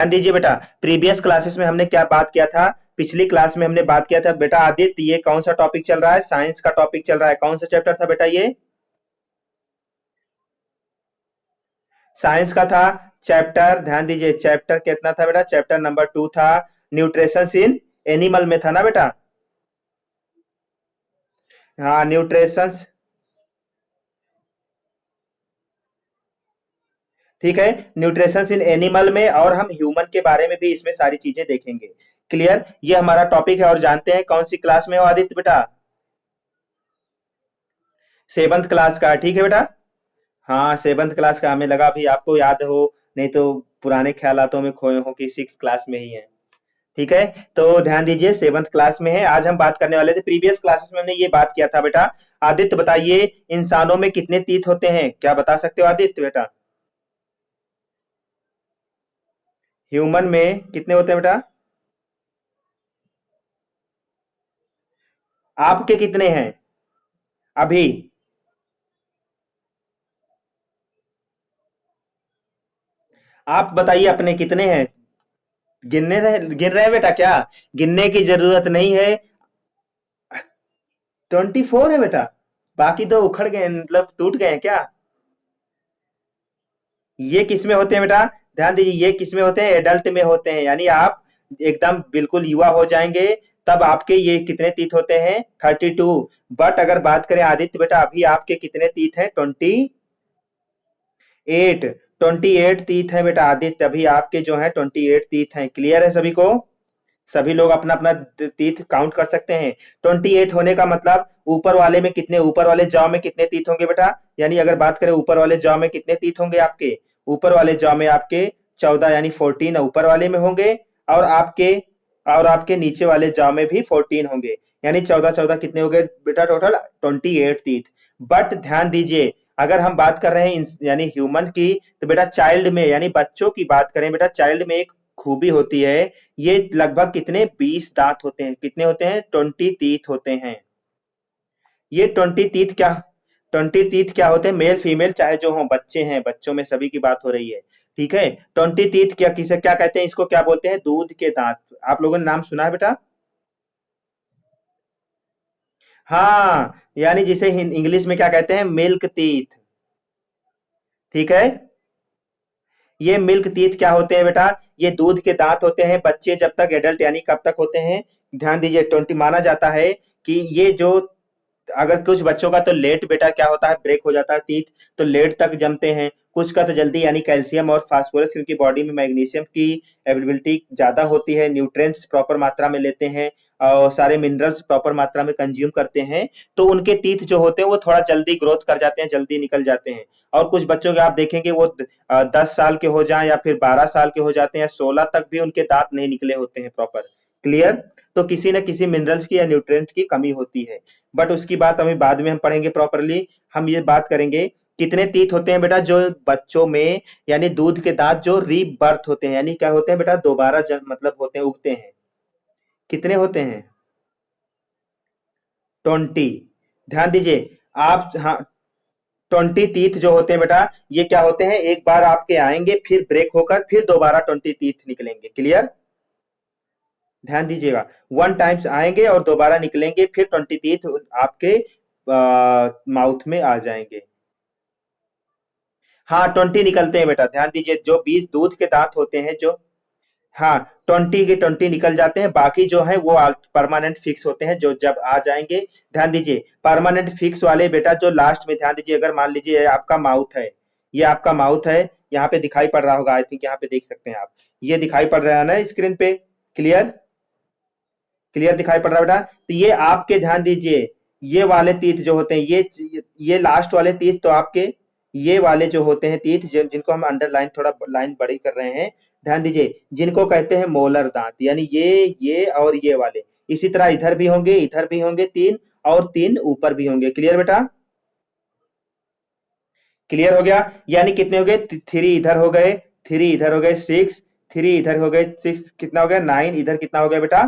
ध्यान दीजिए बेटा, प्रीवियस क्लासेस में हमने क्या बात किया था? पिछली क्लास में हमने बात किया था बेटा आदित्य, ये कौन सा टॉपिक चल रहा है? साइंस का टॉपिक चल रहा है। कौन सा चैप्टर था बेटा ये? साइंस का था चैप्टर। ध्यान दीजिए, चैप्टर कितना था बेटा? चैप्टर नंबर 2 था। न्यूट्रिशंस इन एनिमल में था ना बेटा? हाँ, न्यूट्रिशंस। ठीक है, न्यूट्रिशंस इन एनिमल में, और हम ह्यूमन के बारे में भी इसमें सारी चीजें देखेंगे। क्लियर? ये हमारा टॉपिक है। और जानते हैं कौन सी क्लास में हो आदित्य बेटा? 7th क्लास का, ठीक है बेटा। हाँ, 7th क्लास का। हमें लगा भी आपको याद हो, नहीं तो पुराने ख्यालातों में खोए हो कि 6th क्लास में ही है। ठीक है, तो ध्यान दीजिए 7th क्लास में है। आज हम बात करने वाले थे, प्रीवियस क्लासेस में हमने ये बात किया था बेटा। आदित्य बताइए, इंसानों में कितने तीत होते हैं? क्या बता सकते हो आदित्य बेटा? ह्यूमन में कितने होते हैं बेटा? आपके कितने हैं अभी? आप बताइए अपने कितने हैं? गिन रहे हैं बेटा क्या? गिनने की जरूरत नहीं है। 24 है बेटा। बाकी तो उखड़ गए, मतलब टूट गए हैं क्या? ये किसमें होते हैं बेटा? ध्यान दीजिए, ये किसमें होते हैं? एडल्ट में होते हैं, यानी आप एकदम बिल्कुल युवा हो जाएंगे तब आपके ये कितने तीत होते हैं? 32। बट अगर बात करें आदित्य बेटा, अभी आपके कितने तीत हैं? 28। 28 तीत है बेटा आदित्य, अभी आपके जो है 28 तीत हैं। क्लियर है सभी को? सभी लोग अपना अपना तीत काउंट कर सकते हैं। 28 होने का मतलब ऊपर वाले में कितने, ऊपर वाले जॉ में कितने तीत होंगे बेटा? यानी अगर बात करें ऊपर वाले जॉ में कितने तीत होंगे आपके? ऊपर वाले जॉ में आपके 14 यानी 14 ऊपर वाले में होंगे। और आपके और आपके नीचे वाले जॉ में भी 14 होंगे। यानी 14 14 कितने हो गए बेटा? टोटल 28 तीत। बट ध्यान दीजिए, अगर हम बात कर रहे हैं यानी ह्यूमन की, तो बेटा चाइल्ड में यानी बच्चों की बात करें बेटा, चाइल्ड में एक खूबी होती है। ये लगभग कितने 20 दांत होते हैं। कितने होते हैं? 20 टीथ होते हैं। ये 20 टीथ क्या होते हैं? मेल फीमेल चाहे जो हो, बच्चे हैं, बच्चों में सभी की बात हो रही है। ठीक है, 20 टीथ क्या, किसे क्या कहते हैं? इसको क्या बोलते हैं? दूध के दांत। आप लोगों ने नाम सुना है बेटा? हाँ, यानी जिसे इंग्लिश में क्या कहते हैं? Milk teeth. ठीक है, ये मिल्क टीथ क्या होते हैं बेटा? ये दूध के दांत होते हैं। बच्चे जब तक एडल्ट यानी कब तक होते हैं? ध्यान दीजिए, 20 माना जाता है कि ये जो, अगर कुछ बच्चों का तो लेट बेटा क्या होता है, ब्रेक हो जाता है टीथ, तो लेट तक जमते हैं। कुछ का तो जल्दी, यानी कैल्शियम और फास्फोरस, क्योंकि बॉडी में मैग्नीशियम की अवेलेबिलिटी ज्यादा होती है, न्यूट्रिएंट्स प्रॉपर मात्रा में लेते हैं और सारे मिनरल्स प्रॉपर मात्रा में कंज्यूम करते हैं, तो उनके टीथ जो होते हैं वो थोड़ा जल्दी ग्रोथ कर जाते हैं, जल्दी निकल जाते हैं। और कुछ बच्चों के आप देखेंगे वो 10 साल के हो जाएं या फिर 12 साल के हो जाते हैं, 16 तक भी उनके दांत नहीं निकले होते हैं प्रॉपर। क्लियर? तो किसी न किसी मिनरल्स की या न्यूट्रिएंट की कमी होती है। बट उसकी बात अभी बाद में हम पढ़ेंगे प्रॉपरली। हम ये बात करेंगे कितने तीत होते हैं बेटा जो बच्चों में, यानी दूध के दांत जो रीबर्थ होते हैं, यानी क्या होते हैं बेटा? दोबारा मतलब होते हैं, उगते हैं। कितने होते हैं? 20। ध्यान दीजिए आप, हाँ, 20 टीथ जो होते हैं बेटा, ये क्या होते हैं? एक बार आपके आएंगे, फिर ब्रेक होकर फिर दोबारा 20 टीथ निकलेंगे। क्लियर? ध्यान दीजिएगा, वन टाइम्स आएंगे और दोबारा निकलेंगे, फिर 20 टीथ आपके माउथ में आ जाएंगे। हाँ, 20 निकलते हैं बेटा। ध्यान दीजिए, जो 20 दूध के दांत होते हैं जो, हाँ, 20 के 20 निकल जाते हैं, बाकी जो है वो परमानेंट फिक्स होते हैं जो जब आ जाएंगे। ध्यान दीजिए, परमानेंट फिक्स वाले बेटा जो लास्ट में, ध्यान दीजिए, अगर मान लीजिए ये आपका माउथ है, ये आपका माउथ है, यहाँ पे दिखाई पड़ रहा होगा, आई थिंक यहाँ पे देख सकते हैं आप, ये दिखाई पड़ रहा है ना स्क्रीन पे? क्लियर? क्लियर दिखाई पड़ रहा है बेटा? तो ये आपके, ध्यान दीजिए, ये वाले तीत जो होते हैं, ये लास्ट वाले तीत तो आपके, ये वाले जो होते हैं तीत जिनको हम अंडरलाइन, थोड़ा लाइन बड़ी कर रहे हैं, ध्यान दीजिए, जिनको कहते हैं मोलर दांत, यानी ये और ये वाले। इसी तरह इधर भी होंगे तीन, और तीन ऊपर भी होंगे। क्लियर बेटा? क्लियर हो गया? यानी कितने हो गए? 3 इधर हो गए, 3 इधर हो गए, 6, 3 इधर हो गए, 6 कितना हो गया? 9 इधर कितना हो गया बेटा?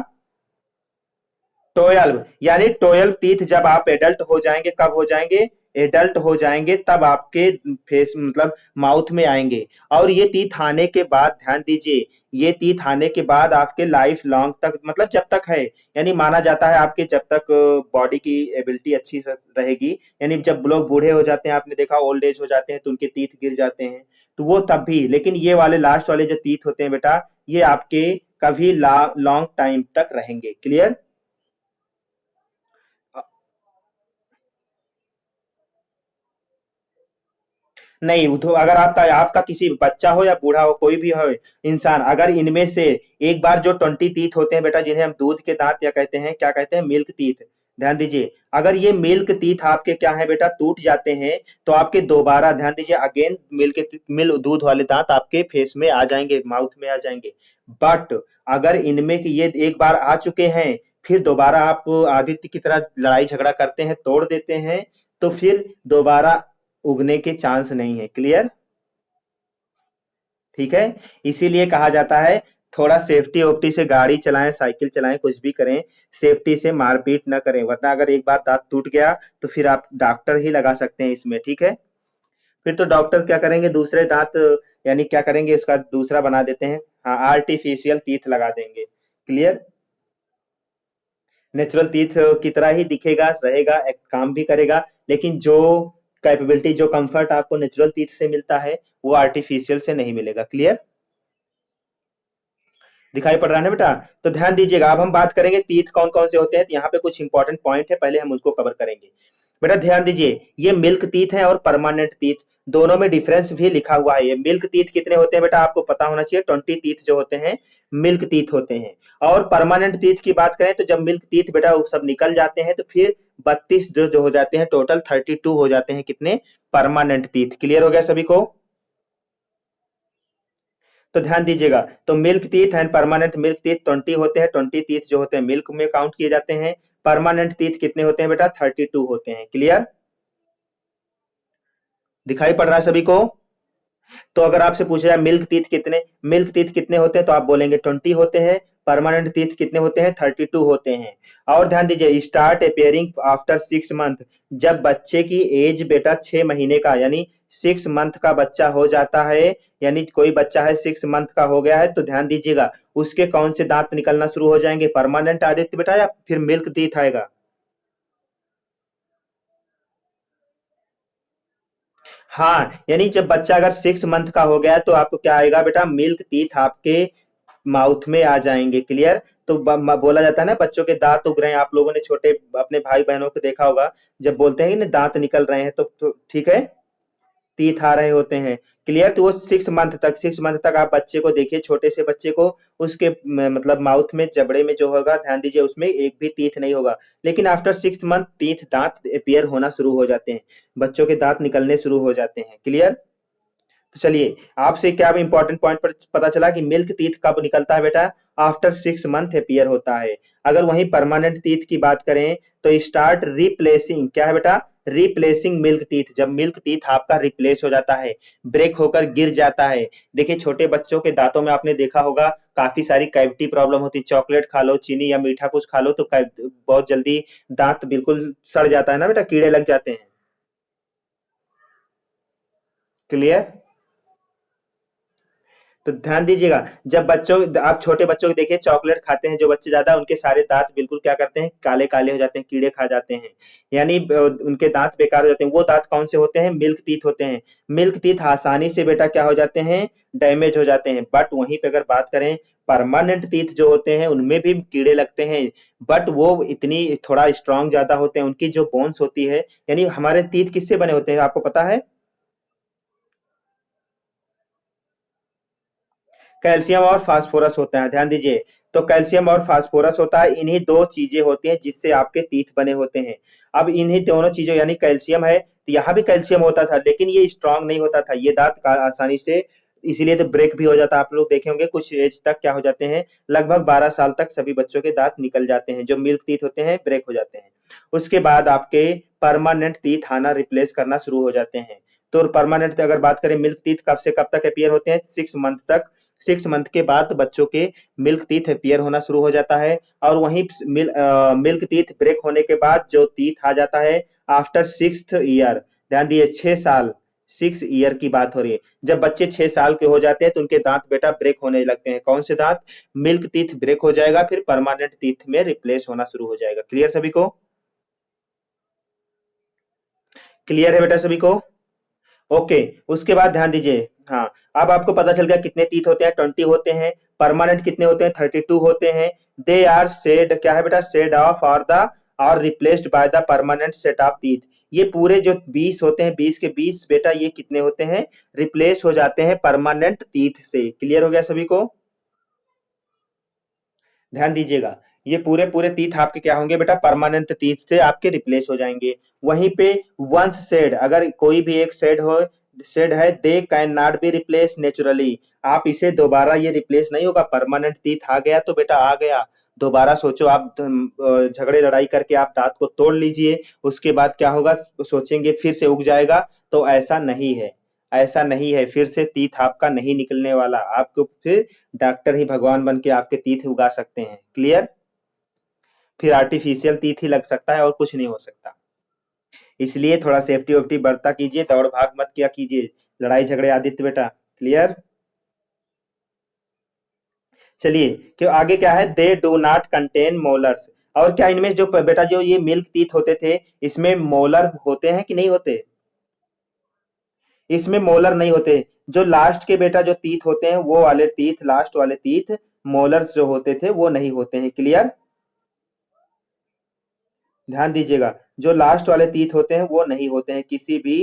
12। यानी 12 टीथ जब आप एडल्ट हो जाएंगे, कब हो जाएंगे? एडल्ट हो जाएंगे तब आपके फेस मतलब माउथ में आएंगे। और ये टीथ आने के बाद ध्यान दीजिए, ये टीथ आने के बाद आपके लाइफ लॉन्ग तक मतलब जब तक है, यानी माना जाता है आपके जब तक बॉडी की एबिलिटी अच्छी रहेगी, यानी जब लोग बूढ़े हो जाते हैं, आपने देखा ओल्ड एज हो जाते हैं तो उनके टीथ गिर जाते हैं, तो वो तब भी, लेकिन ये वाले लास्ट वाले जो टीथ होते हैं बेटा, ये आपके कभी लॉन्ग टाइम तक रहेंगे। क्लियर? नहीं, वो तो अगर आपका आपका किसी बच्चा हो या बूढ़ा हो, कोई भी हो इंसान, अगर इनमें से एक बार जो 20 टीथ होते हैं बेटा, जिन्हें हम दूध के दांत या कहते हैं, क्या कहते हैं, मिल्क टीथ, ध्यान दीजिए, अगर ये मिल्क टीथ आपके क्या है बेटा, टूट जाते हैं, तो आपके दोबारा ध्यान दीजिए अगेन मिल्क दूध वाले दांत आपके फेस में आ जाएंगे, माउथ में आ जाएंगे। बट अगर इनमें कि ये एक बार आ चुके हैं, फिर दोबारा आप आदित्य की तरह लड़ाई झगड़ा करते हैं, तोड़ देते हैं, तो फिर दोबारा उगने के चांस नहीं है। क्लियर? ठीक है। इसीलिए कहा जाता है थोड़ा सेफ्टी ओफ्टी से गाड़ी चलाएं, साइकिल चलाएं, कुछ भी करें, सेफ्टी से मारपीट ना करें, वरना अगर एक बार दांत टूट गया तो फिर आप डॉक्टर ही लगा सकते हैं इसमें। ठीक है? फिर तो डॉक्टर क्या करेंगे, दूसरे दांत यानी क्या करेंगे, इसका दूसरा बना देते हैं, हाँ, आर्टिफिशियल टीथ लगा देंगे। क्लियर? नेचुरल टीथ की तरह ही दिखेगा, रहेगा, एक काम भी करेगा, लेकिन जो कैपेबिलिटी, जो कंफर्ट आपको नेचुरल टीथ से मिलता है, वो आर्टिफिशियल से नहीं मिलेगा। क्लियर? दिखाई पड़ रहा है ना बेटा? तो ध्यान दीजिएगा, अब हम बात करेंगे टीथ कौन कौन से होते हैं, तो यहाँ पे कुछ इंपॉर्टेंट पॉइंट है, पहले हम उसको कवर करेंगे। बेटा ध्यान दीजिए, ये मिल्क टीथ है और परमानेंट टीथ, दोनों में डिफरेंस भी लिखा हुआ है। ये मिल्क टीथ कितने होते हैं बेटा, आपको पता होना चाहिए, 20 टीथ जो होते हैं मिल्क टीथ होते हैं। और परमानेंट टीथ की बात करें तो जब मिल्क टीथ बेटा वो सब निकल जाते हैं, तो फिर 32 जो हो जाते हैं, टोटल 32 हो जाते हैं, कितने, परमानेंट टीथ। क्लियर हो गया सभी को? तो ध्यान दीजिएगा, तो milk teeth and permanent milk teeth 20 होते हैं, 20 टीथ जो होते हैं मिल्क में काउंट किए जाते हैं। परमानेंट टीथ कितने होते हैं बेटा, 32 होते हैं। क्लियर? दिखाई पड़ रहा है सभी को? तो अगर आपसे पूछा जाए मिल्क टीथ कितने होते हैं, तो आप बोलेंगे 20 होते हैं। परमानेंट टीथ कितने होते हैं, 32 होते हैं। और ध्यान दीजिए, स्टार्ट अपेयरिंग आफ्टर 6 मंथ, जब बच्चे की एज बेटा 6 महीने का, यानी 6 मंथ का बच्चा हो जाता है, यानी कोई बच्चा है 6 मंथ का हो गया है, तो ध्यान दीजिएगा उसके कौन से दांत निकलना शुरू हो जाएंगे, परमानेंट आदित्य बेटा या फिर मिल्क टीथ आएगा? हाँ, यानी जब बच्चा अगर 6 मंथ का हो गया तो आपको क्या आएगा बेटा, मिल्क टीथ आपके माउथ में आ जाएंगे। क्लियर? तो बोला जाता है ना, बच्चों के दांत उग रहे हैं, आप लोगों ने छोटे अपने भाई बहनों को देखा होगा, जब बोलते हैं कि ना दांत निकल रहे हैं, तो ठीक है, टीथ आ रहे होते हैं। क्लियर? तो वो 6 मंथ तक आप बच्चे को देखिए, छोटे से बच्चे को, उसके मतलब माउथ में, जबड़े में जो होगा, ध्यान दीजिए उसमें एक भी टीथ नहीं होगा। लेकिन आफ्टर 6 मंथ टीथ, दांत अपीयर होना शुरू हो जाते हैं, बच्चों के दांत निकलने शुरू हो जाते हैं। क्लियर? तो चलिए, आपसे क्या इंपॉर्टेंट पॉइंट पर पता चला कि मिल्क टीथ कब निकलता है बेटा, आफ्टर 6 मंथ अपीयर होता है। अगर वहीं परमानेंट टीथ की बात करें तो स्टार्ट रिप्लेसिंग, क्या है बेटा, रिप्लेसिंग मिल्क टीथ, जब मिल्क टीथ आपका रिप्लेस हो जाता है, ब्रेक होकर गिर जाता है। देखिए छोटे बच्चों के दांतों में आपने देखा होगा काफी सारी कैविटी प्रॉब्लम होती है, चॉकलेट खा लो, चीनी या मीठा कुछ खा लो, तो बहुत जल्दी दांत बिल्कुल सड़ जाता है ना बेटा, कीड़े लग जाते हैं। क्लियर? तो ध्यान दीजिएगा, जब बच्चों, आप छोटे बच्चों को देखिए, चॉकलेट खाते हैं जो बच्चे ज्यादा, उनके सारे दांत बिल्कुल क्या करते हैं, काले काले हो जाते हैं, कीड़े खा जाते हैं, यानी उनके दांत बेकार हो जाते हैं। वो दांत कौन से होते हैं, मिल्क टीथ होते हैं। मिल्क टीथ आसानी से बेटा क्या हो जाते हैं, डैमेज हो जाते हैं। बट वहीं पे अगर बात करें, परमानेंट टीथ जो होते हैं उनमें भी कीड़े लगते हैं, बट वो इतनी थोड़ा स्ट्रांग ज्यादा होते हैं, उनकी जो बोन्स होती है, यानी हमारे टीथ किससे बने होते हैं आपको पता है, कैल्शियम और फास्फोरस होता है। ध्यान दीजिए, तो कैल्शियम और फास्फोरस होता है, इन्हीं दो चीजें होती हैं जिससे आपके टीथ बने होते हैं। अब इन्हीं दोनों चीजों, यानी कैल्शियम है, तो यहाँ भी कैल्शियम होता था, लेकिन ये स्ट्रांग नहीं होता था, ये दांत आसानी से, इसीलिए तो ब्रेक भी हो जाता है। आप लोग देखे होंगे कुछ एज तक क्या हो जाते हैं, लगभग 12 साल तक सभी बच्चों के दांत निकल जाते हैं, जो मिल्क टीथ होते हैं ब्रेक हो जाते हैं। उसके बाद आपके परमानेंट टीथ आना, रिप्लेस करना शुरू हो जाते हैं। तो परमानेंट अगर बात करें, मिल्क टीथ कब से कब तक अपीयर होते हैं, 6 मंथ तक। 6 मंथ के बाद बच्चों के मिल्क टीथ अपीयर होना शुरू हो जाता है। और वहीं मिल्क टीथ ब्रेक होने के बाद जो टीथ आ जाता है, आफ्टर 6th ईयर। ध्यान दिए 6 साल, 6 ईयर की बात हो रही है। जब बच्चे 6 साल के हो जाते हैं तो उनके दांत बेटा ब्रेक होने लगते हैं। कौन से दांत? मिल्क टीथ ब्रेक हो जाएगा, फिर परमानेंट टीथ में रिप्लेस होना शुरू हो जाएगा। क्लियर सभी को? क्लियर है बेटा सभी को? ओके। उसके बाद ध्यान दीजिए, हाँ, अब आपको पता चल गया कितने टीथ होते हैं, 20 होते हैं। परमानेंट कितने होते हैं? 32 होते हैं। दे आर सेड, क्या है बेटा? सेड ऑफ और द और replaced by the permanent set of teeth. ये पूरे जो 20 होते हैं, 20 के 20 बेटा ये कितने होते हैं? रिप्लेस हो जाते हैं परमानेंट टीथ से। क्लियर हो गया सभी को? ध्यान दीजिएगा, ये पूरे पूरे तीत आपके क्या होंगे बेटा? परमानेंट तीत से आपके रिप्लेस हो जाएंगे। वहीं पे वंस सेड, अगर कोई भी एक सेड हो, सेड है, they can not be replace naturally. आप इसे दोबारा ये रिप्लेस नहीं होगा। परमानेंट तीत आ गया तो बेटा आ गया। दोबारा सोचो आप, झगड़े लड़ाई करके आप दांत को तोड़ लीजिए, उसके बाद क्या होगा? सोचेंगे फिर से उग जाएगा, तो ऐसा नहीं है। ऐसा नहीं है, फिर से तीत आपका नहीं निकलने वाला। आपको फिर डॉक्टर ही भगवान बन के आपके तीत उगा सकते हैं। क्लियर? फिर आर्टिफिशियल तीत ही लग सकता है और कुछ नहीं हो सकता। इसलिए थोड़ा सेफ्टी वेफ्टी बरता कीजिए, दौड़ भाग मत किया कीजिए, लड़ाई झगड़े आदित्य बेटा। क्लियर? चलिए, क्यों आगे क्या है? They do not contain molars. और क्या इनमें जो बेटा जो ये मिल्क टीथ होते थे, इसमें मोलर होते हैं कि नहीं होते? इसमें मोलर नहीं होते। जो लास्ट के बेटा जो तीत होते हैं, वो वाले तीत, लास्ट वाले तीत, मोलर्स जो होते थे वो नहीं होते हैं। क्लियर? ध्यान दीजिएगा, जो लास्ट वाले तीत होते हैं वो नहीं होते हैं किसी भी।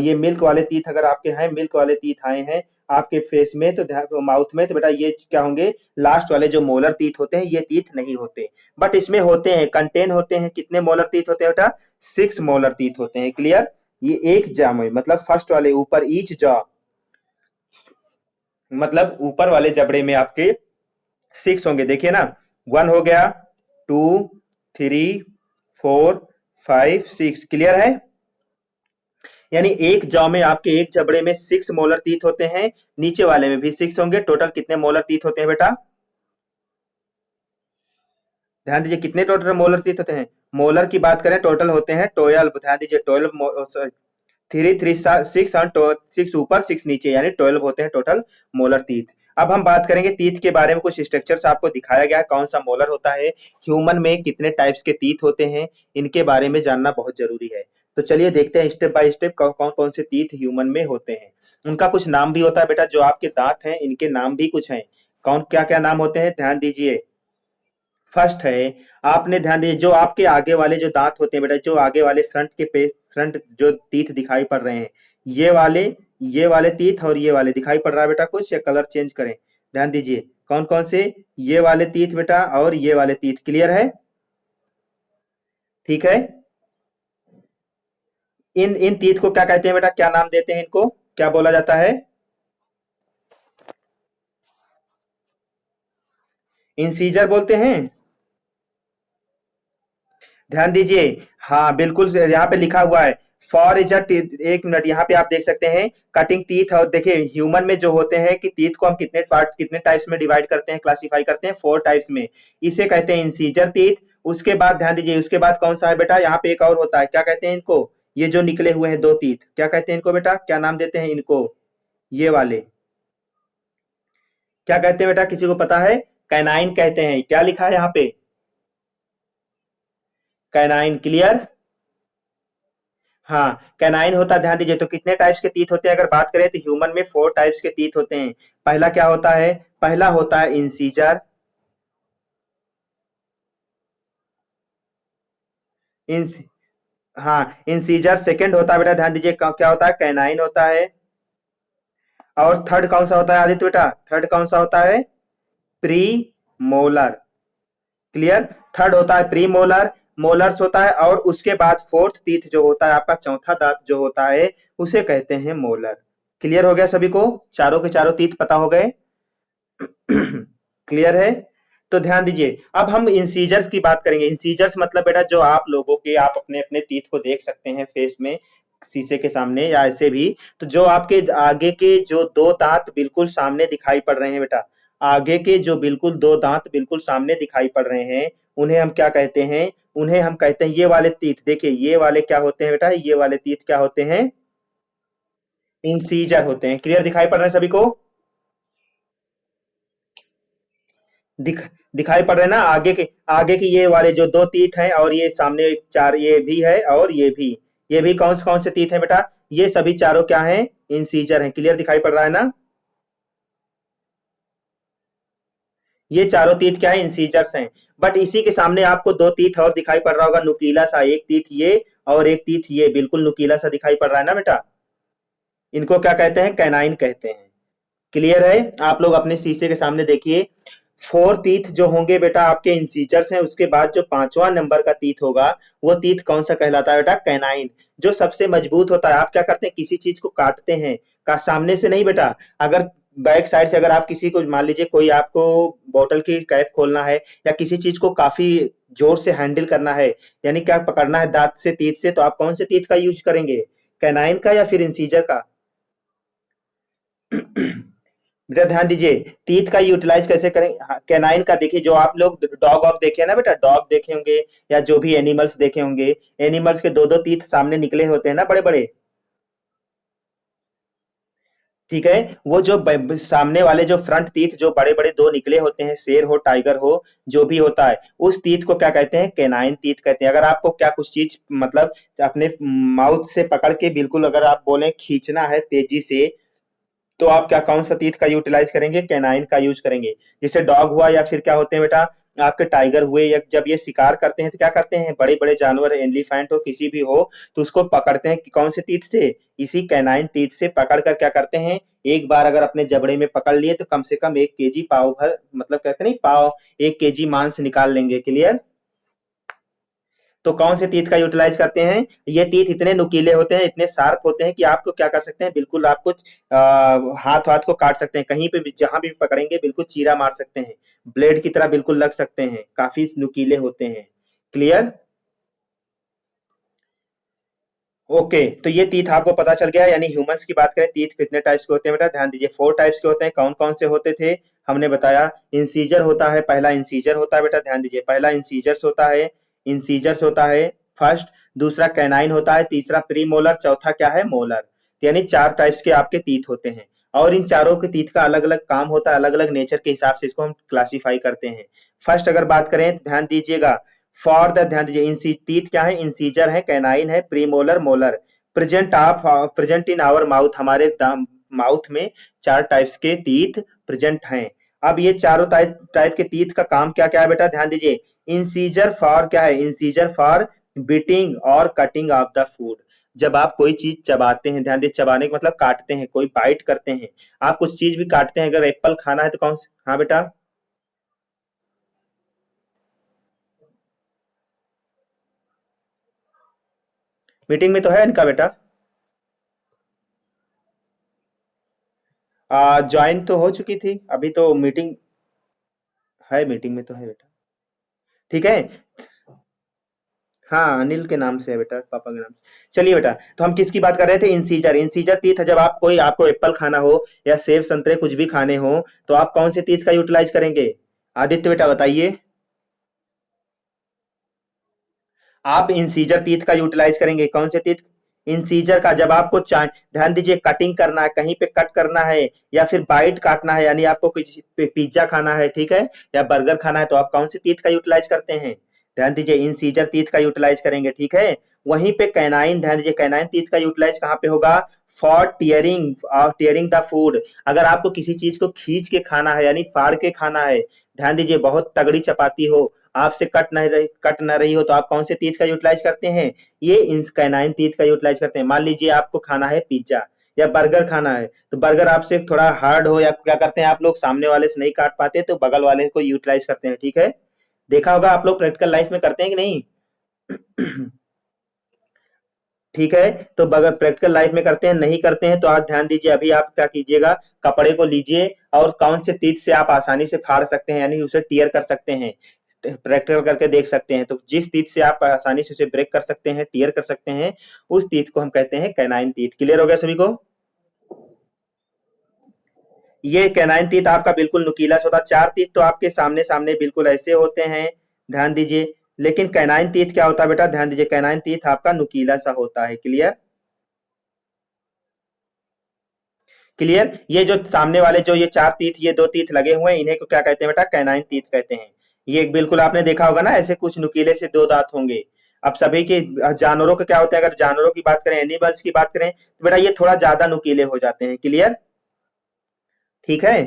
ये मिल्क वाले तीत अगर आपके हैं, मिल्क वाले तीत आए हैं आपके फेस में तो माउथ में, तो बेटा ये क्या होंगे? लास्ट वाले जो मोलर तीत होते हैं ये तीत नहीं होते। बट इसमें होते हैं, कंटेन होते हैं। कितने मोलर तीत होते हैं बेटा? 6 मोलर तीत होते हैं। क्लियर? ये एक जॉ में, मतलब फर्स्ट वाले ऊपर ईच जॉ, मतलब ऊपर वाले जबड़े में आपके 6 होंगे। देखिए ना, 1 हो गया, 2, 3, 4, 5, 6। क्लियर है? यानी एक जॉ में आपके एक जबड़े में 6 मोलर टीथ होते हैं, नीचे वाले में भी 6 होंगे। टोटल कितने मोलर टीथ होते हैं बेटा? ध्यान दीजिए, कितने टोटल मोलर टीथ होते हैं? मोलर की बात करें, टोटल होते हैं 12। ध्यान दीजिए, 12, 3, 3, 6 और 6 ऊपर 6 नीचे, यानी 12 होते हैं टोटल मोलर टीथ। अब हम बात करेंगे टीथ के बारे में। कुछ स्ट्रक्चर्स आपको दिखाया गया है, कौन सा मोलर होता है, ह्यूमन में कितने टाइप्स के टीथ होते हैं, इनके बारे में जानना बहुत जरूरी है। तो चलिए देखते हैं स्टेप बाय स्टेप कौन कौन कौन से टीथ ह्यूमन में होते हैं। उनका कुछ नाम भी होता है बेटा। जो आपके दांत हैं इनके नाम भी कुछ हैं। कौन क्या क्या नाम होते हैं? ध्यान दीजिए। फर्स्ट है, आपने ध्यान दिए, जो आपके आगे वाले जो दांत होते हैं बेटा, जो आगे वाले फ्रंट के पे फ्रंट जो टीथ दिखाई पड़ रहे हैं, ये वाले टीथ और ये वाले दिखाई पड़ रहा है बेटा कुछ, या कलर चेंज करें? ध्यान दीजिए, कौन कौन से? ये वाले टीथ बेटा और ये वाले टीथ। क्लियर है? ठीक है। इन इन टीथ को क्या कहते हैं बेटा? क्या नाम देते हैं इनको? क्या बोला जाता है? इंसीजर बोलते हैं। ध्यान दीजिए, हाँ बिल्कुल यहाँ पे लिखा हुआ है फॉर इज एक मिनट, यहाँ पे आप देख सकते हैं कटिंग टीथ। और देखिए ह्यूमन में जो होते हैं कि टीथ को हम कितने पार्ट, कितने टाइप्स में डिवाइड करते हैं, क्लासिफाई करते हैं 4 टाइप्स में। इसे कहते हैं इंसीजर टीथ। उसके बाद ध्यान दीजिए, उसके बाद कौन सा है बेटा? यहाँ पे एक और होता है, क्या कहते हैं इनको? ये जो निकले हुए हैं 2 टीथ, क्या कहते हैं इनको बेटा? क्या नाम देते हैं इनको? ये वाले क्या कहते हैं बेटा? किसी को पता है? कैनाइन कहते हैं। क्या लिखा है यहाँ पे? कैनाइन। क्लियर? हाँ, कैनाइन होता है। ध्यान दीजिए, तो कितने टाइप्स के तीत होते हैं अगर बात करें तो ह्यूमन में 4 टाइप्स के तीत होते हैं। पहला क्या होता है? पहला होता है इंसीजर। इंस हाँ, इंसीजर। सेकंड होता है बेटा, ध्यान दीजिए, क्या होता है? कैनाइन होता है। और थर्ड कौन सा होता है आदित्य बेटा? थर्ड कौन सा होता है? Pre molar. क्लियर? थर्ड होता है प्री मोलर, मोलर्स होता है। और उसके बाद फोर्थ टीथ जो होता है आपका, चौथा दांत जो होता है, उसे कहते हैं मोलर। क्लियर हो गया सभी को? चारों के चारों तीत पता हो गए? क्लियर है? तो ध्यान दीजिए, अब हम इंसीजर्स की बात करेंगे। इंसीजर्स मतलब बेटा जो आप लोगों के, आप अपने अपने तीत को देख सकते हैं फेस में, शीशे के सामने या ऐसे भी। तो जो आपके आगे के जो 2 दांत बिल्कुल सामने दिखाई पड़ रहे हैं बेटा, आगे के जो बिल्कुल 2 दांत बिल्कुल सामने दिखाई पड़ रहे हैं, उन्हें हम क्या कहते हैं? उन्हें हम कहते हैं, ये वाले तीत देखिए, ये वाले क्या होते हैं बेटा, ये वाले तीत क्या होते हैं, इंसीजर होते हैं। क्लियर दिखाई पड़ रहा है सभी को? दिख दिखाई पड़ रहे हैं ना? आगे के ये वाले जो दो तीत हैं, और ये सामने एक चार ये भी है, और ये भी कौन से तीत हैं बेटा? ये सभी चारों क्या हैं? इंसीजर हैं। क्लियर दिखाई पड़ रहा है ना? ये चारों तीत क्या है? इंसीजर्स हैं। बट इसी के सामने आपको दो तीत और दिखाई पड़ रहा होगा, नुकीला सा, एक तीत ये और एक तीत ये, बिल्कुल नुकीला सा दिखाई पड़ रहा है ना बेटा? इनको क्या कहते हैं? कैनाइन कहते हैं। क्लियर है? आप लोग अपने शीशे के सामने देखिए, फोर टीथ जो होंगे बेटा आपके इंसीजर्स हैं, उसके बाद जो पांचवा नंबर का टीथ होगा, वो टीथ कौन सा कहलाता है बेटा? कैनाइन। जो सबसे मजबूत होता है। आप क्या करते हैं? किसी चीज को काटते हैं, का सामने से नहीं बेटा, अगर बैक साइड से, अगर आप किसी को, मान लीजिए कोई आपको बोतल की कैप खोलना है, या किसी चीज को काफी जोर से हैंडल करना है, यानी क्या पकड़ना है दांत से, टीथ से, तो आप कौन से टीथ का यूज करेंगे? कैनाइन का या फिर इंसीजर का? बेटा ध्यान दीजिए, टीथ का यूटिलाइज कैसे करें? हाँ, कैनाइन का देखिए, जो आप लोग डॉग वॉग देखे हैं ना बेटा, डॉग देखे होंगे या जो भी एनिमल्स देखे होंगे, एनिमल्स के दो दो टीथ सामने निकले होते हैं ना, बड़े बड़े। ठीक है, वो जो सामने वाले जो फ्रंट टीथ जो बड़े बड़े दो निकले होते हैं, शेर हो टाइगर हो जो भी होता है, उस टीथ को क्या कहते हैं? कैनाइन टीथ कहते हैं। अगर आपको क्या कुछ चीज मतलब अपने माउथ से पकड़ के बिल्कुल अगर आप बोले खींचना है तेजी से, तो आप क्या कौन सा तीत का यूटिलाइज करेंगे? कैनाइन का यूज करेंगे। जैसे डॉग हुआ, या फिर क्या होते हैं बेटा आपके टाइगर हुए, या जब ये शिकार करते हैं तो क्या करते हैं? बड़े बड़े जानवर, एलिफेंट हो किसी भी हो, तो उसको पकड़ते हैं कि कौन से तीत से? इसी कैनाइन तीत से पकड़ कर क्या करते हैं? एक बार अगर अपने जबड़े में पकड़ लिए तो कम से कम 1 केजी पाव भर, मतलब कहते नहीं पाव, 1 केजी मांस निकाल लेंगे। क्लियर? तो कौन से तीत का यूटिलाइज करते हैं? ये तीत इतने नुकीले होते हैं, इतने शार्प होते हैं कि आपको क्या कर सकते हैं? बिल्कुल आप कुछ हाथ हाथ को काट सकते हैं, कहीं पे भी जहां भी पकड़ेंगे बिल्कुल चीरा मार सकते हैं, ब्लेड की तरह बिल्कुल लग सकते हैं, काफी नुकीले होते हैं। क्लियर? ओके, तो ये तीत आपको पता चल गया। यानी ह्यूमंस की बात करें, तीत कितने टाइप्स के होते हैं बेटा? ध्यान दीजिए, 4 टाइप्स के होते हैं। कौन कौन से होते थे? हमने बताया, इंसीजर होता है, पहला इंसीजर होता है बेटा, ध्यान दीजिए, पहला इंसीजर्स होता है, इंसीजर्स होता है फर्स्ट। दूसरा कैनाइन होता है, तीसरा प्रीमोलर, चौथा क्या है? मोलर। यानी 4 टाइप्स के आपके तीत होते हैं, और इन चारों के तीत का अलग अलग काम होता है, अलग अलग नेचर के हिसाब से इसको हम क्लासीफाई करते हैं। फर्स्ट अगर बात करें तो ध्यान दीजिएगा, फॉर द, ध्यान दीजिए, इंसी तीत क्या है? इंसीजर है, कैनाइन है, premolar, molar. Present in our mouth, हमारे माउथ में 4 टाइप्स के टीथ प्रेजेंट हैं। अब ये चारों टाइप टाइप के टीथ का काम क्या क्या है बेटा? ध्यान दीजिए, इंसीजर फॉर क्या है? इंसीजर फॉर बिटिंग और कटिंग ऑफ द फूड। जब आप कोई चीज चबाते हैं, ध्यान दीजिए, चबाने का मतलब काटते हैं, कोई बाइट करते हैं, आप कुछ चीज भी काटते हैं, अगर एप्पल खाना है तो कौन सा? हाँ बेटा, मीटिंग में तो है इनका बेटा। ज्वाइन तो हो चुकी थी, अभी तो मीटिंग है, मीटिंग में तो है बेटा। ठीक है, हाँ अनिल के नाम से है बेटा, पापा के नाम से। चलिए बेटा, तो हम किसकी बात कर रहे थे? इंसीजर। इंसीजर तीत है, जब आप कोई आपको एप्पल खाना हो या सेब संतरे कुछ भी खाने हो, तो आप कौन से तीत का यूटिलाइज करेंगे? आदित्य बेटा बताइए। आप इंसीजर तीत का यूटिलाइज करेंगे। कौन से तीत? इंसीजर का। जब आपको चाहे, ध्यान दीजिए, कटिंग करना है, कहीं पे कट करना है, या फिर बाइट काटना है, यानी आपको कुछ पिज्जा खाना है, ठीक है, या बर्गर खाना है, तो आप कौन से तीत का यूटिलाइज करते हैं? ध्यान दीजिए, इंसीजर तीत का यूटिलाइज करेंगे। ठीक है, वहीं पे कैनाइन, ध्यान दीजिए, कैनाइन तीत का यूटिलाइज कहाँ पे होगा? For tearing the food. अगर आपको किसी चीज को खींच के खाना है, यानी फाड़ के खाना है, ध्यान दीजिए, बहुत तगड़ी चपाती हो, आपसे कट ना रही हो, तो आप कौन से तीत का यूटिलाइज करते हैं? ये कैनाइन तीत का यूटिलाइज करते हैं। मान लीजिए आपको खाना है पिज्जा या बर्गर खाना है, तो बर्गर आपसे थोड़ा हार्ड हो, या क्या करते हैं आप लोग, सामने वाले से नहीं काट पाते तो बगल वाले को यूटिलाइज करते हैं। ठीक है, देखा होगा आप लोग, प्रैक्टिकल लाइफ में करते हैं कि नहीं? ठीक है, तो अगर प्रैक्टिकल लाइफ में करते हैं, नहीं करते हैं, तो आप ध्यान दीजिए, अभी आप क्या कीजिएगा, कपड़े को लीजिए और कौन से तीत से आप आसानी से फाड़ सकते हैं, यानी उसे टीयर कर सकते हैं, प्रैक्टिकल करके देख सकते हैं। तो जिस तीत से आप आसानी से उसे ब्रेक कर सकते हैं, टीयर कर सकते हैं, उस तीत को हम कहते हैं कैनाइन तीत। क्लियर हो गया सभी को? ये कैनाइन तीत आपका बिल्कुल नुकीला सा होता है। 4 तीत तो आपके सामने सामने बिल्कुल ऐसे होते हैं, ध्यान दीजिए, लेकिन कैनाइन टीथ क्या होता है बेटा, ध्यान दीजिए, कैनाइन टीथ आपका नुकीला सा होता है। क्लियर? क्लियर? ये जो सामने वाले जो ये चार तीत, ये दो तीत लगे हुए हैं, इन्हें को क्या कहते हैं बेटा, कैनाइन तीत कहते हैं। ये बिल्कुल आपने देखा होगा ना, ऐसे कुछ नुकीले से दो दांत होंगे। अब सभी के जानवरों के क्या होते हैं, अगर जानवरों की बात करें, एनिमल्स की बात करें, तो बेटा ये थोड़ा ज्यादा नुकीले हो जाते हैं। क्लियर? ठीक है।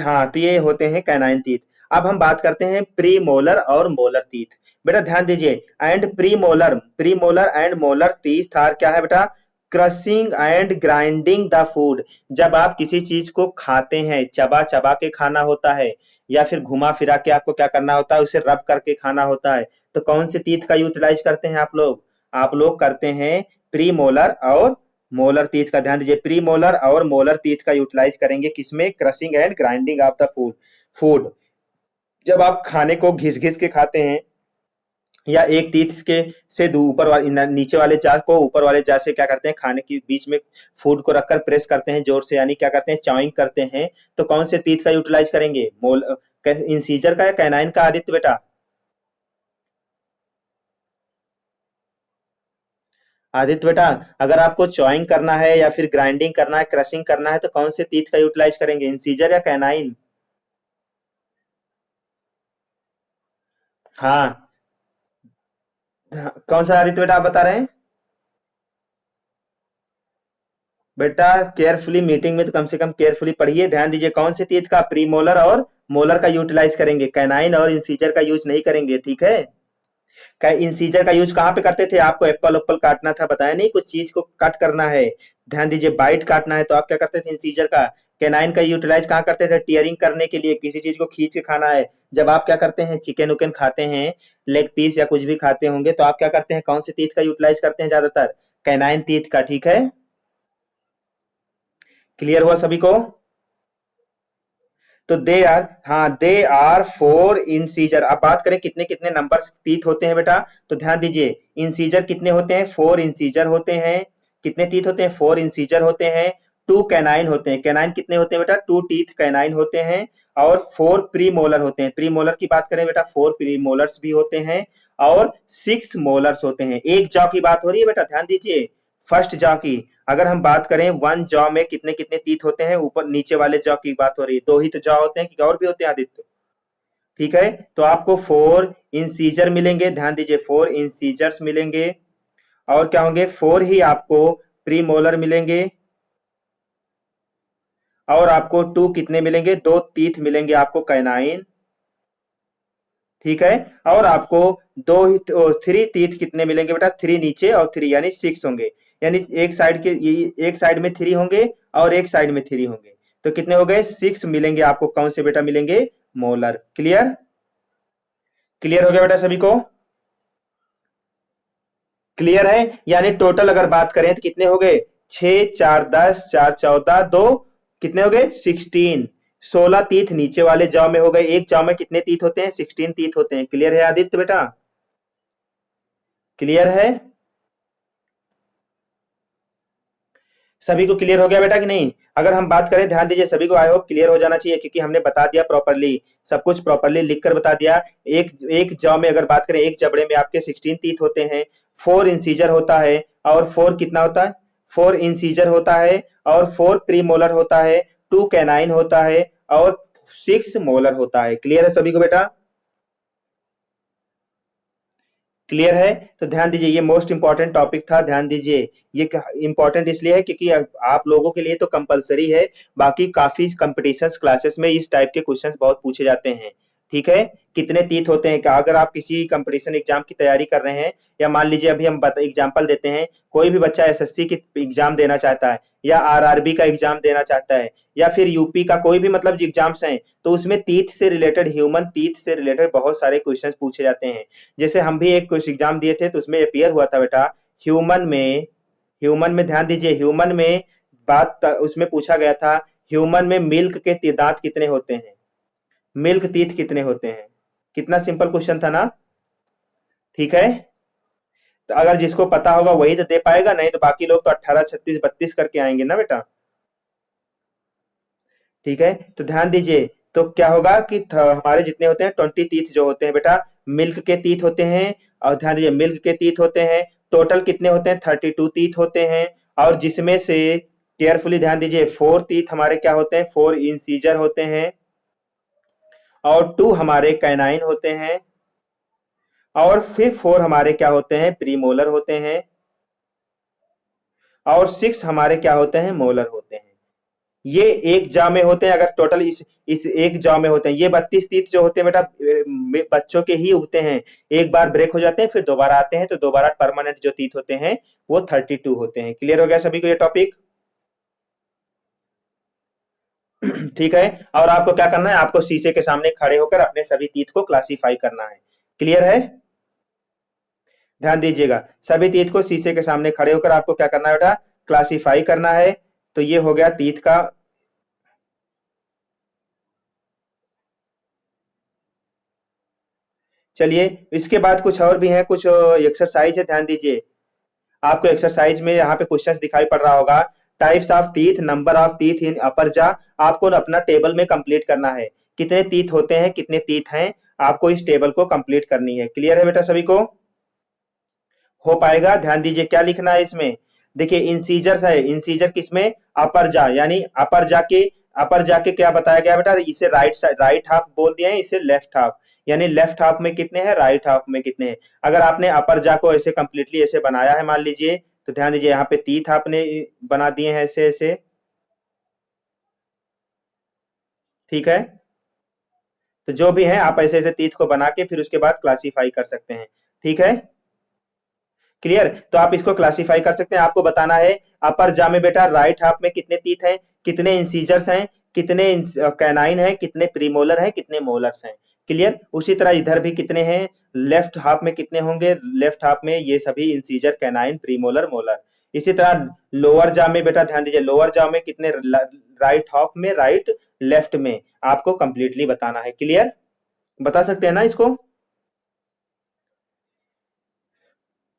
हाँ, तो ये होते हैं कैनाइन टीथ। अब हम बात करते हैं प्री मोलर और मोलर टीथ। बेटा ध्यान दीजिए, and premolar and molar teeth are क्या है बेटा, crushing and grinding the food. जब आप किसी चीज को खाते हैं, चबा चबा के खाना होता है, या फिर घुमा फिरा के आपको क्या करना होता है, उसे रब करके खाना होता है, तो कौन से टीथ का यूटिलाइज करते हैं आप लोग? आप लोग करते हैं प्री मोलर और मोलर टीथ का। ध्यान दीजिए, प्री मोलर और मोलर टीथ का यूटिलाइज करेंगे किसमें, crushing and grinding of the food. जब आप खाने को घिस घिस के खाते हैं, या एक टीथ के से ऊपर वाले नीचे वाले जा को ऊपर वाले जा से क्या करते हैं, खाने के बीच में फूड को रखकर प्रेस करते हैं जोर से, यानी क्या करते हैं, चाइंग करते हैं, तो कौन से टीथ का यूटिलाइज करेंगे, इंसीजर का या कैनाइन का आदित्य बेटा? आदित्य बेटा, अगर आपको चॉइंग करना है या फिर ग्राइंडिंग करना है, क्रशिंग करना है, तो कौन से टीथ का यूटिलाइज करेंगे, इंसीजर या कैनाइन? हाँ, कौन सा आदित्य बेटा आप बता रहे हैं? बेटा केयरफुली, मीटिंग में तो कम से कम केयरफुली पढ़िए। ध्यान दीजिए, कौन से टीथ का, प्री मोलर और मोलर का यूटिलाइज करेंगे, कैनाइन और इंसीजर का यूज नहीं करेंगे। ठीक है? इंसीजर का यूज कहाँ पे करते थे, आपको एप्पल उप्पल काटना था, बताया नहीं, कुछ चीज को कट करना है, ध्यान दीजिए, बाइट काटना है, तो आप क्या करते थे, इंसीजर का। कैनाइन का यूटिलाइज कहाँ करते थे, टीयरिंग करने के लिए, किसी चीज को खींच के खाना है। जब आप क्या करते हैं, चिकन उकन खाते हैं, लेग पीस या कुछ भी खाते होंगे, तो आप क्या करते हैं, कौन से टीथ का यूटिलाइज करते हैं ज्यादातर, कैनाइन टीथ का। ठीक है? क्लियर हुआ सभी को? तो दे आर, हाँ, दे आर फोर इंसीजर। अब बात करें कितने कितने नंबर तीत होते हैं बेटा, तो ध्यान दीजिए, इंसीजर कितने होते हैं, फोर इंसीजर होते हैं। कितने तीत होते हैं, फोर इंसीजर होते हैं। टू कैनाइन होते हैं। कैनाइन कितने होते हैं बेटा, टू टीथ कैनाइन होते हैं। और फोर प्री मोलर होते हैं। प्री मोलर की बात करें बेटा, फोर प्री मोलर्स भी होते हैं। और सिक्स मोलर्स होते हैं। एक जॉ की बात हो रही है बेटा, ध्यान दीजिए, फर्स्ट जॉ की। अगर हम बात करें वन जॉ में कितने कितने तीत होते हैं, ऊपर नीचे वाले जॉ की बात हो रही है, दो ही तो जॉ होते हैं कि और भी होते हैं आदित्य? ठीक है, तो आपको फोर इंसीजर मिलेंगे। ध्यान दीजिए, फोर इंसीजर्स मिलेंगे। और क्या होंगे, फोर ही आपको प्री मोलर मिलेंगे। और आपको टू कितने मिलेंगे, दो तीथ मिलेंगे आपको कैनाइन। ठीक है? और आपको दो ही थ्री टीथ कितने मिलेंगे बेटा, थ्री नीचे और थ्री, यानी सिक्स होंगे। यानी एक साइड के एक साइड में थ्री होंगे और एक साइड में थ्री होंगे, तो कितने हो गए, सिक्स मिलेंगे आपको। कौन से बेटा मिलेंगे, मोलर। क्लियर? क्लियर हो गया बेटा सभी को? क्लियर है? यानी टोटल अगर बात करें तो कितने हो गए, छह चार दस, चार चौदह, दो कितने हो गए, 16। 16 तीथ नीचे वाले जौ में हो गए। एक जौ में कितने तीथ होते हैं, 16 तीथ होते हैं। क्लियर है आदित्य बेटा? क्लियर है? सभी को क्लियर हो गया बेटा कि नहीं? अगर हम बात करें, ध्यान दीजिए, सभी को आई होप क्लियर हो जाना चाहिए, क्योंकि हमने बता दिया प्रॉपरली, सब कुछ प्रॉपरली लिख कर बता दिया। एक एक जॉ में अगर बात करें, एक जबड़े में आपके 16 टीथ होते हैं, फोर इंसीजर होता है, और फोर कितना होता है, फोर इंसीजर होता है, और फोर प्रीमोलर होता है, टू कैनाइन होता है, और सिक्स मोलर होता है। क्लियर है सभी को बेटा? क्लियर है? तो ध्यान दीजिए, ये मोस्ट इंपॉर्टेंट टॉपिक था, ध्यान दीजिए। ये इंपॉर्टेंट इसलिए है क्योंकि आप लोगों के लिए तो कंपलसरी है, बाकी काफी कंपटीशंस क्लासेस में इस टाइप के क्वेश्चंस बहुत पूछे जाते हैं। ठीक है? कितने तीत होते हैं, क्या अगर आप किसी कंपटीशन एग्जाम की तैयारी कर रहे हैं, या मान लीजिए अभी हम एग्जाम्पल देते हैं, कोई भी बच्चा एसएससी की एग्जाम देना चाहता है, या आरआरबी का एग्जाम देना चाहता है, या फिर यूपी का कोई भी मतलब जो एग्जाम्स हैं, तो उसमें तीत से रिलेटेड, ह्यूमन तीत से रिलेटेड बहुत सारे क्वेश्चंस पूछे जाते हैं। जैसे हम भी एक कुछ एग्जाम दिए थे, तो उसमें अपियर हुआ था बेटा, ह्यूमन में, ध्यान दीजिए, ह्यूमन में उसमें पूछा गया था, ह्यूमन में मिल्क के दांत कितने होते हैं, मिल्क टीथ कितने होते हैं। कितना सिंपल क्वेश्चन था ना? ठीक है? तो अगर जिसको पता होगा वही तो दे पाएगा, नहीं तो बाकी लोग तो 18 36 32 करके आएंगे ना बेटा। ठीक है? तो ध्यान दीजिए, तो क्या होगा कि हमारे जितने होते हैं 20 टीथ जो होते हैं बेटा, मिल्क के तीत होते हैं, और ध्यान दीजिए मिल्क के तीत होते हैं। टोटल कितने होते हैं? 32 तीत होते हैं, और जिसमें से केयरफुली ध्यान दीजिए 4 तीत हमारे क्या होते हैं? 4 इंसीजर होते हैं, और 2 हमारे कैनाइन होते हैं, और फिर 4 हमारे क्या होते हैं? प्रीमोलर होते हैं, और 6 हमारे क्या होते हैं? मोलर होते हैं। ये एक जॉ में होते हैं। अगर टोटल इस एक जॉ में होते हैं, ये 32 तीत जो होते हैं बेटा बच्चों के ही उगते हैं। एक बार ब्रेक हो जाते हैं, फिर दोबारा आते हैं, तो दोबारा परमानेंट जो तीत होते हैं वो 32 होते हैं। क्लियर हो गया सभी को ये टॉपिक? ठीक है। और आपको क्या करना है? आपको शीशे के सामने खड़े होकर अपने सभी तीत को क्लासीफाई करना है। क्लियर है? ध्यान दीजिएगा, सभी तीत को शीशे के सामने खड़े होकर आपको क्या करना है बेटा? क्लासीफाई करना है। तो ये हो गया तीत का। चलिए, इसके बाद कुछ और भी है, कुछ एक्सरसाइज है, ध्यान दीजिए। आपको एक्सरसाइज में यहाँ पे क्वेश्चंस दिखाई पड़ रहा होगा। Types of teeth, number of teeth in upper jaw, आपको अपना टेबल में कंप्लीट करना है। कितने टीथ होते हैं, कितने टीथ हैं, आपको इस टेबल को कंप्लीट करनी है। क्लियर है बेटा सभी को? हो पाएगा? ध्यान दीजिए क्या लिखना है इसमें। देखिए इंसीजर है, इंसीजर किसमें? अपर जा, यानी अपर जा के क्या बताया गया बेटा? इसे राइट साइड, राइट हाफ बोल दिया है, इसे लेफ्ट हाफ, यानी लेफ्ट हाफ में कितने हैं, राइट हाफ में कितने हैं। अगर आपने अपर जा को ऐसे कंप्लीटली ऐसे बनाया है मान लीजिए, तो ध्यान दीजिए यहाँ पे तीत आपने बना दिए हैं ऐसे ऐसे। ठीक है, तो जो भी है आप ऐसे ऐसे तीत को बना के फिर उसके बाद क्लासीफाई कर सकते हैं। ठीक है, क्लियर? तो आप इसको क्लासीफाई कर सकते हैं। आपको बताना है अपर जा में बेटा राइट हाफ में कितने टीथ हैं, कितने इंसीजर्स हैं, कितने कैनाइन हैं, कितने प्रीमोलर हैं, कितने मोलर्स हैं। क्लियर? उसी तरह इधर भी कितने हैं, लेफ्ट हाफ में कितने होंगे, लेफ्ट हाफ में ये सभी इंसीजर, कैनाइन, प्रीमोलर, मोलर। इसी तरह लोअर जा में बेटा ध्यान दीजिए, लोअर जा में कितने, राइट हाफ में, राइट लेफ्ट में, आपको कंप्लीटली बताना है। क्लियर? बता सकते हैं ना इसको?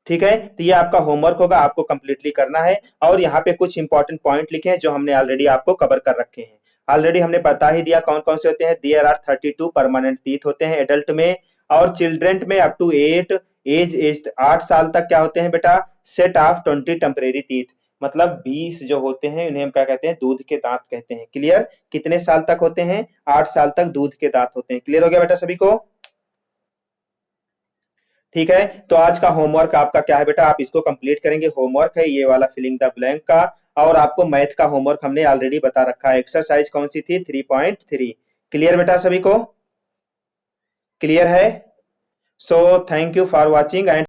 ठीक है, तो ये आपका होमवर्क होगा, आपको कंप्लीटली करना है। और यहाँ पे कुछ इंपॉर्टेंट पॉइंट लिखे हैं जो हमने ऑलरेडी आपको कवर कर रखे हैं। ऑलरेडी हमने बता ही दिया कौन कौन से होते हैं। देयर आर 32 परमानेंट टीथ होते हैं एडल्ट में, और चिल्ड्रन में अप टू 8 एज 8 साल तक क्या होते हैं बेटा? सेट ऑफ 20 टेम्परेरी टीथ, मतलब 20 जो होते हैं उन्हें हम क्या कहते हैं? दूध के दांत कहते हैं। क्लियर? कितने साल तक होते हैं? 8 साल तक दूध के दांत होते हैं। क्लियर हो गया बेटा सभी को? ठीक है, तो आज का होमवर्क आपका क्या है बेटा? आप इसको कंप्लीट करेंगे। होमवर्क है ये वाला फिलिंग द ब्लैंक का, और आपको मैथ का होमवर्क हमने ऑलरेडी बता रखा है। एक्सरसाइज कौन सी थी? 3.3। क्लियर बेटा सभी को? क्लियर है? So thank you for watching and